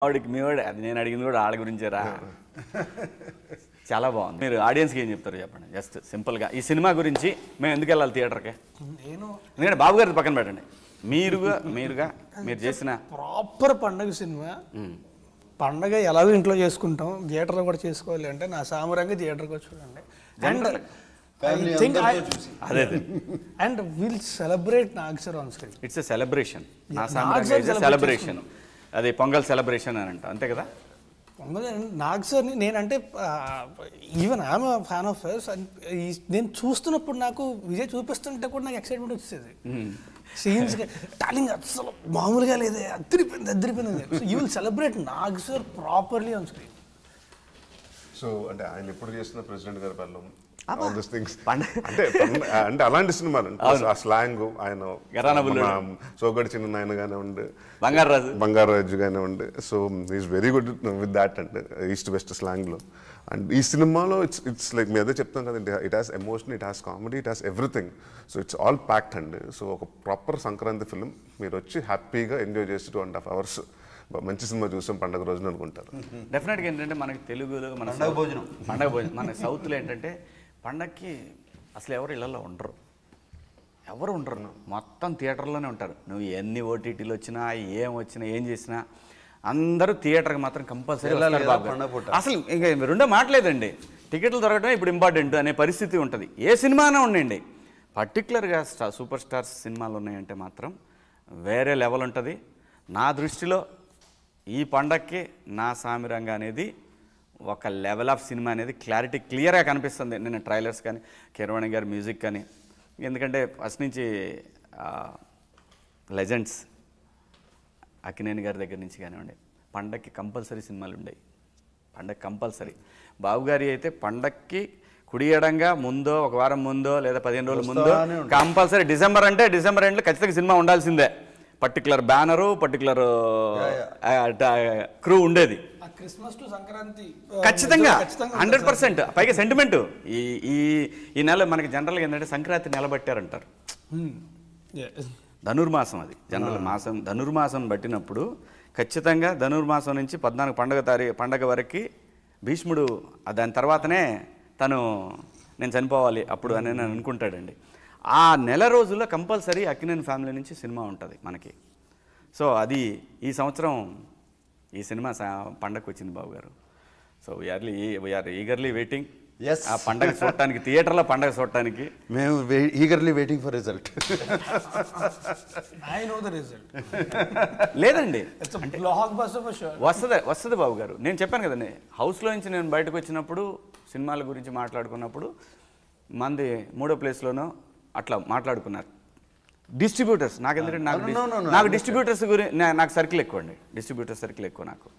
ఆవిడకి మీ వాడు అది నేను అడిగింది కూడా వాళ్ళ గురించేరా. చాలా బాగుంది. మీరు ఆడియన్స్కి ఏం చెప్తారు చెప్పండి, జస్ట్ సింపుల్గా ఈ సినిమా గురించి. మేము ఎందుకు వెళ్ళాలి థియేటర్కి? ఎందుకంటే బాబు గారి పక్కన పెట్టండి, మీరుగా మీరు చేసిన ప్రాపర్ పండగ సినిమా. పండగ ఎలాగో ఇంట్లో చేసుకుంటాం, థియేటర్లో కూడా చేసుకోవాలి అంటే నా సామరంగా థియేటర్కి వచ్చి చూడండి. And will celebrate Nag sir on screen. It's a celebration. నా సామరంగా సెలబ్రేషన్, అది పొంగల్ సెలబ్రేషన్ అని అంట, అంతే కదా? పొంగల్ నాగ్ సార్ని నేనంటే ఈవెన్ ఐఎమ్ ఫ్యాన్ ఆఫ్ నేను చూస్తున్నప్పుడు నాకు విజయ్ చూపిస్తుంటే కూడా నాకు ఎక్సైట్మెంట్ వచ్చేది. సీన్స్ టాలింగ్ అసలు మామూలుగా లేదే, అద్దరిపోయింది. So you will celebrate Nag sir properly on screen. So అంటే ఆయన ఎప్పుడు చేసిన ప్రెసిడెంట్ గారి పనులు ఆల్ దిస్ థింగ్స్ అంటే అలాంటి సినిమాలు ఆ స్లాంగ్ ఆయన సోగడి చిన్న నాయన కానివ్వండి, బంగారాజు కానివ్వండి. So is very good with that and east west స్లాంగ్లో. అండ్ ఈ సినిమాలో ఇట్స్ లైక్ మీ అదే చెప్తాం కదండి, it has emotion, it has comedy, it has everything. So it's all packed అండి. సో ఒక ప్రాపర్ సంక్రాంతి ఫిల్మ్ మీరు వచ్చి హ్యాపీగా ఎంజాయ్ చేసి 2.5 hours మంచి సినిమా చూసాం పండగ రోజున అనుకుంటారు. డెఫినెట్గా ఏంటంటే మనకి తెలుగులో మన పండగ భోజనం మన సౌత్లో ఏంటంటే పండగకి అసలు ఎవరు ఇళ్లలో ఉండరు, ఎవరు ఉండరు, మొత్తం థియేటర్లోనే ఉంటారు. నువ్వు ఎన్ని ఓటీటీలు వచ్చినా ఏం వచ్చినా ఏం చేసినా అందరూ థియేటర్కి మాత్రం కంపల్సరీ. అసలు ఇంకా రెండో మాటలేదండి, టికెట్లు దొరకడం ఇప్పుడు ఇంపార్టెంట్ అనే పరిస్థితి ఉంటుంది. ఏ సినిమానే ఉండండి, పర్టికులర్గా సూపర్ స్టార్స్ సినిమాలు ఉన్నాయంటే మాత్రం వేరే లెవెల్ ఉంటుంది. నా దృష్టిలో ఈ పండక్కి నా సామిరంగా అనేది ఒక లెవెల్ ఆఫ్ సినిమా అనేది క్లియర్గా కనిపిస్తుంది. నేను ట్రైలర్స్ కానీ, కీరవాణి గారి మ్యూజిక్ కానీ, ఎందుకంటే ఫస్ట్ నుంచి లెజెండ్స్ అక్కినేని గారి దగ్గర నుంచి కానివ్వండి, పండక్కి కంపల్సరీ సినిమాలు ఉండేవి. పండగ కంపల్సరీ. బాబు గారి అయితే పండక్కి కుడియడంగా ముందో, ఒక వారం ముందో లేదా 15 రోజుల ముందో కంపల్సరీ. డిసెంబర్ అంటే డిసెంబర్ ఎండ్లో ఖచ్చితంగా సినిమా ఉండాల్సిందే. పర్టికులర్ బ్యానరు, పర్టికులర్ క్రూ ఉండేది. క్రిస్మస్ టు సంక్రాంతి ఖచ్చితంగా 100%. పైగా సెంటిమెంట్ ఈ నెల మనకి జనరల్గా ఏంటంటే సంక్రాంతి నిలబట్టారంటారు. ధనుర్మాసం, అది జనరల్ మాసం. ధనుర్మాసం బట్టినప్పుడు ఖచ్చితంగా ధనుర్మాసం నుంచి 14 పండగ వరకు భీష్ముడు దాని తర్వాతనే నేను చనిపోవాలి అప్పుడు అని నేను అనుకుంటాడండి. ఆ నెల రోజుల్లో కంపల్సరీ అక్కినేని ఫ్యామిలీ నుంచి సినిమా ఉంటుంది మనకి. సో అది ఈ సంవత్సరం ఈ సినిమా పండగకు వచ్చింది బాబు గారు. సో వీఆర్ ఈగర్లీ వెయిటింగ్ ఆ పండగ చూడటానికి, థియేటర్లో పండగ చూడటానికి మేము eagerly waiting for result. I know the result. లేదండి, వస్తుంది వస్తుంది బాబు గారు. నేను చెప్పాను కదండి, హౌస్లో నుంచి నేను బయటకు వచ్చినప్పుడు సినిమాల గురించి మాట్లాడుకున్నప్పుడు మంది 3వ ప్లేస్లోనో అట్లా మాట్లాడుకున్నారు. డిస్ట్రిబ్యూటర్స్ నాకు ఎందుకంటే నాకు డిస్ట్రిబ్యూటర్స్ గురించి నాకు సర్కిల్ ఎక్కువ అండి, డిస్ట్రిబ్యూటర్ సర్కిల్ ఎక్కువ నాకు.